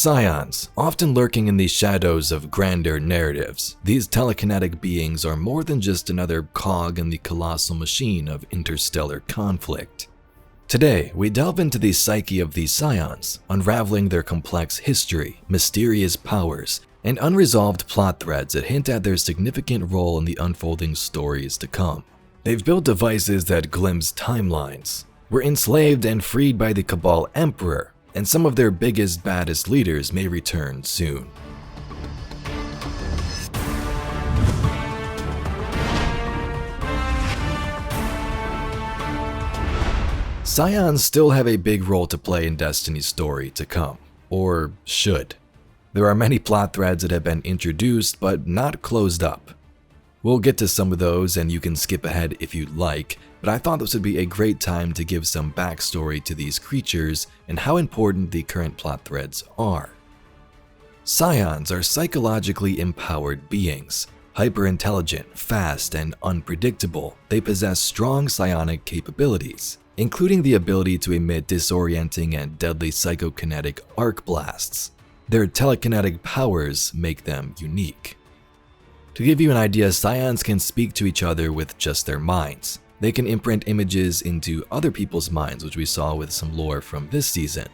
Scions, often lurking in the shadows of grander narratives, these telekinetic beings are more than just another cog in the colossal machine of interstellar conflict. Today, we delve into the psyche of these scions, unraveling their complex history, mysterious powers, and unresolved plot threads that hint at their significant role in the unfolding stories to come. They've built devices that glimpse timelines, were enslaved and freed by the Cabal Emperor, and some of their biggest, baddest leaders may return soon. Scions still have a big role to play in Destiny's story to come, or should. There are many plot threads that have been introduced but not closed up. We'll get to some of those and you can skip ahead if you'd like, but I thought this would be a great time to give some backstory to these creatures and how important the current plot threads are. Scions are psychologically empowered beings. Hyper-intelligent, fast, and unpredictable, they possess strong psionic capabilities, including the ability to emit disorienting and deadly psychokinetic arc blasts. Their telekinetic powers make them unique. To give you an idea, scions can speak to each other with just their minds. They can imprint images into other people's minds, which we saw with some lore from this season.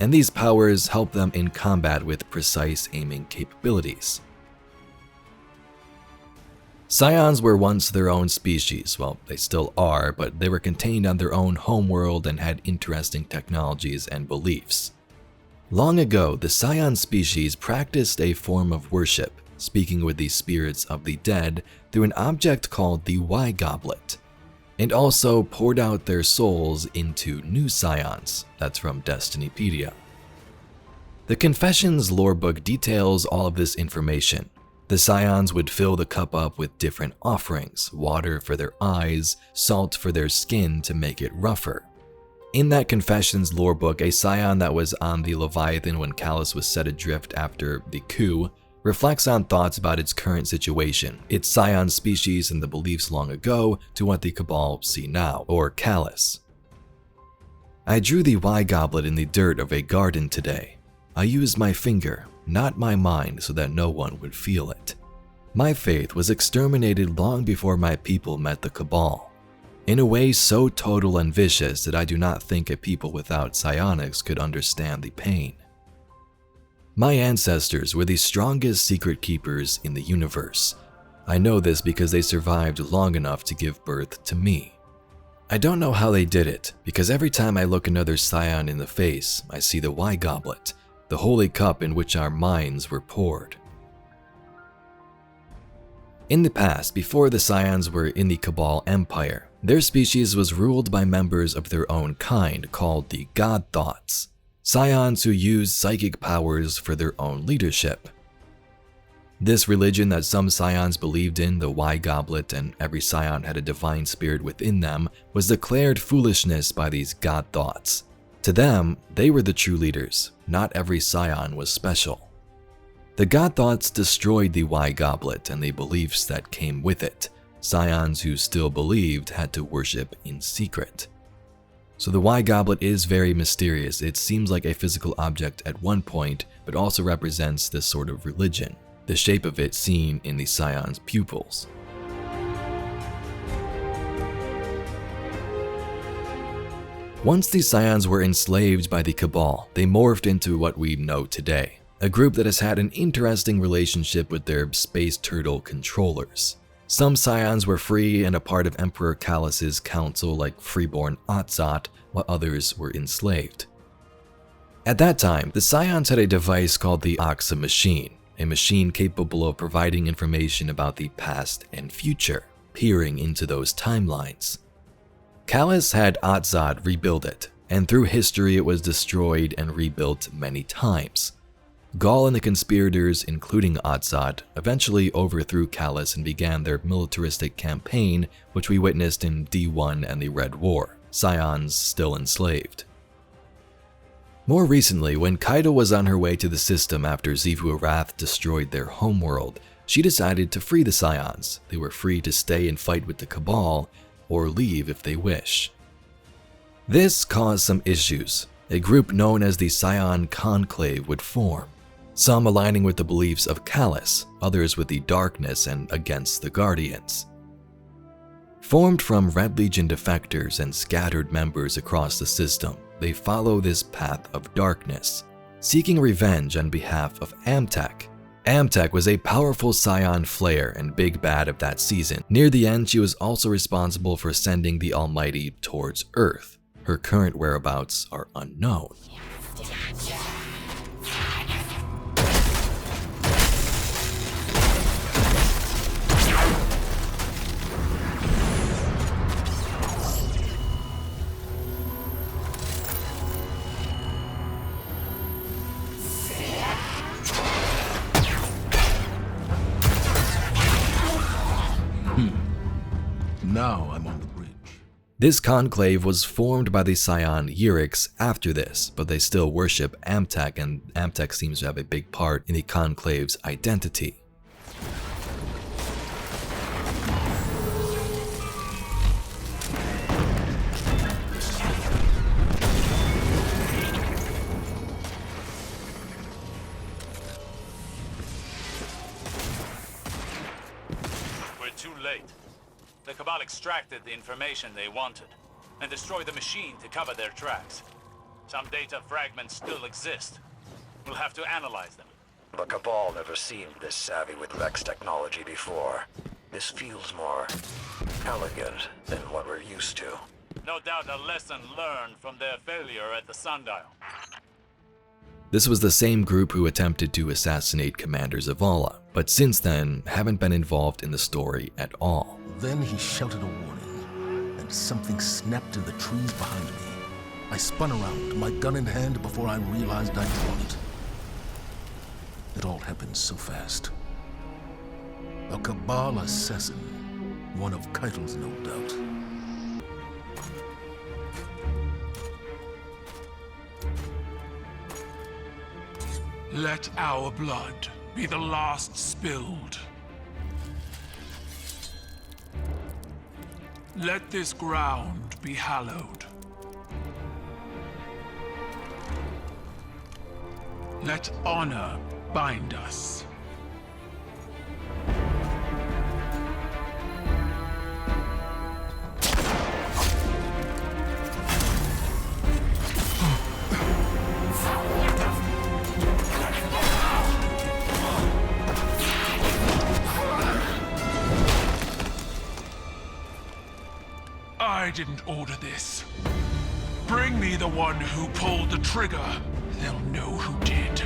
And these powers help them in combat with precise aiming capabilities. Scions were once their own species. Well, they still are, but they were contained on their own homeworld and had interesting technologies and beliefs. Long ago, the Scion species practiced a form of worship, speaking with the spirits of the dead through an object called the Y-Goblet, and also poured out their souls into new Scions. That's from Destinypedia. The Confessions lorebook details all of this information. The Scions would fill the cup up with different offerings, water for their eyes, salt for their skin to make it rougher. In that Confessions lorebook, a Scion that was on the Leviathan when Calus was set adrift after the coup reflects on thoughts about its current situation, its Scion species and the beliefs long ago to what the Cabal see now, or Calus. I drew the Y-Goblet in the dirt of a garden today. I used my finger, not my mind, so that no one would feel it. My faith was exterminated long before my people met the Cabal, in a way so total and vicious that I do not think a people without psionics could understand the pain. My ancestors were the strongest secret keepers in the universe. I know this because they survived long enough to give birth to me. I don't know how they did it, because every time I look another Scion in the face, I see the Y-Goblet, the holy cup in which our minds were poured. In the past, before the Scions were in the Cabal Empire, their species was ruled by members of their own kind called the God Thoughts, Scions who used psychic powers for their own leadership. This religion that some Scions believed in, the Y-Goblet, and every Scion had a divine spirit within them, was declared foolishness by these God Thoughts. To them, they were the true leaders. Not every Scion was special. The God Thoughts destroyed the Y-Goblet and the beliefs that came with it. Scions who still believed had to worship in secret. So the Y-Goblet is very mysterious. It seems like a physical object at one point, but also represents this sort of religion, the shape of it seen in the Scion's pupils. Once the Scions were enslaved by the Cabal, they morphed into what we know today, a group that has had an interesting relationship with their space turtle controllers. Some Scions were free and a part of Emperor Calus's council like freeborn Atzat, while others were enslaved. At that time, the Scions had a device called the Oxa machine, a machine capable of providing information about the past and future, peering into those timelines. Calus had Atzat rebuild it, and through history it was destroyed and rebuilt many times. Gaul and the conspirators, including Atzat, eventually overthrew Calus and began their militaristic campaign, which we witnessed in D1 and the Red War, Scions still enslaved. More recently, when Caiatl was on her way to the system after Xivu Arath destroyed their homeworld, she decided to free the Scions. They were free to stay and fight with the Cabal, or leave if they wish. This caused some issues. a group known as the Psion Conclave would form, some aligning with the beliefs of Callus, others with the darkness and against the Guardians. Formed from Red Legion defectors and scattered members across the system, they follow this path of darkness, seeking revenge on behalf of Amtek. Amtek was a powerful Psion Flayer and big bad of that season. Near the end, she was also responsible for sending the Almighty towards Earth. Her current whereabouts are unknown. Now I'm on the bridge. This conclave was formed by the Psion Euryx after this, but they still worship Amtek, and Amtek seems to have a big part in the conclave's identity. We're too late. The Cabal extracted the information they wanted and destroyed the machine to cover their tracks. Some data fragments still exist. We'll have to analyze them. The Cabal never seemed this savvy with Vex technology before. This feels more elegant than what we're used to. No doubt a lesson learned from their failure at the Sundial. This was the same group who attempted to assassinate Commander Zavala, but since then haven't been involved in the story at all. Then he shouted a warning, and something snapped in the trees behind me. I spun around, my gun in hand, before I realized I'd drawn it. It all happened so fast. A Cabal assassin, one of Caiatl's, no doubt. Let our blood be the last spilled. Let this ground be hallowed. Let honor bind us. I didn't order this. Bring me the one who pulled the trigger. They'll know who did.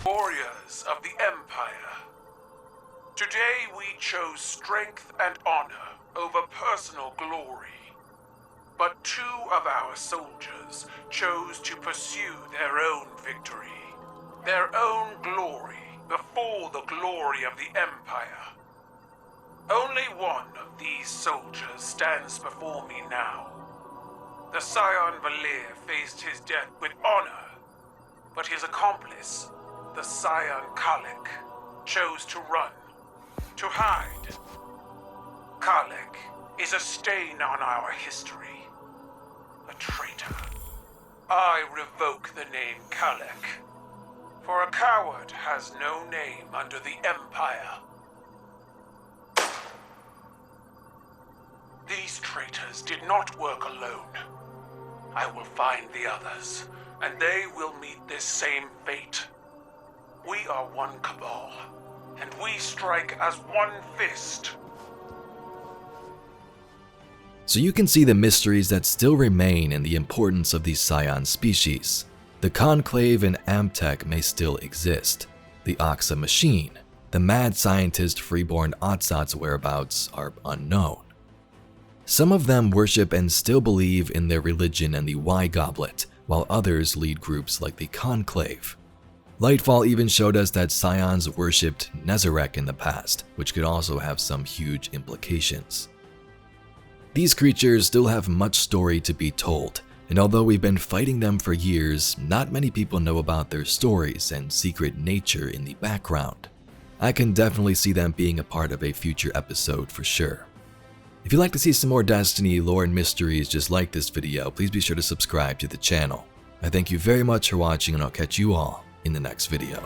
Warriors of the Empire. Today we chose strength and honor over personal glory. But two of our soldiers chose to pursue their own victory, their own glory before the glory of the Empire. Only one of these soldiers stands before me now. The Scion Valir faced his death with honor, but his accomplice, the Scion Kalek, chose to run, to hide. Kalek is a stain on our history, a traitor. I revoke the name Kalek, for a coward has no name under the Empire. These traitors did not work alone. I will find the others, and they will meet this same fate. We are one Cabal, and we strike as one fist. So you can see the mysteries that still remain and the importance of these Psion species. The Conclave and Amtek may still exist. The Oxa machine, the mad scientist freeborn Otsat's whereabouts are unknown. Some of them worship and still believe in their religion and the Y-Goblet, while others lead groups like the Conclave. Lightfall even showed us that Psions worshipped Nezarec in the past, which could also have some huge implications. These creatures still have much story to be told, and although we've been fighting them for years, not many people know about their stories and secret nature in the background. I can definitely see them being a part of a future episode for sure. If you'd like to see some more Destiny lore and mysteries just like this video, please be sure to subscribe to the channel. I thank you very much for watching, and I'll catch you all in the next video.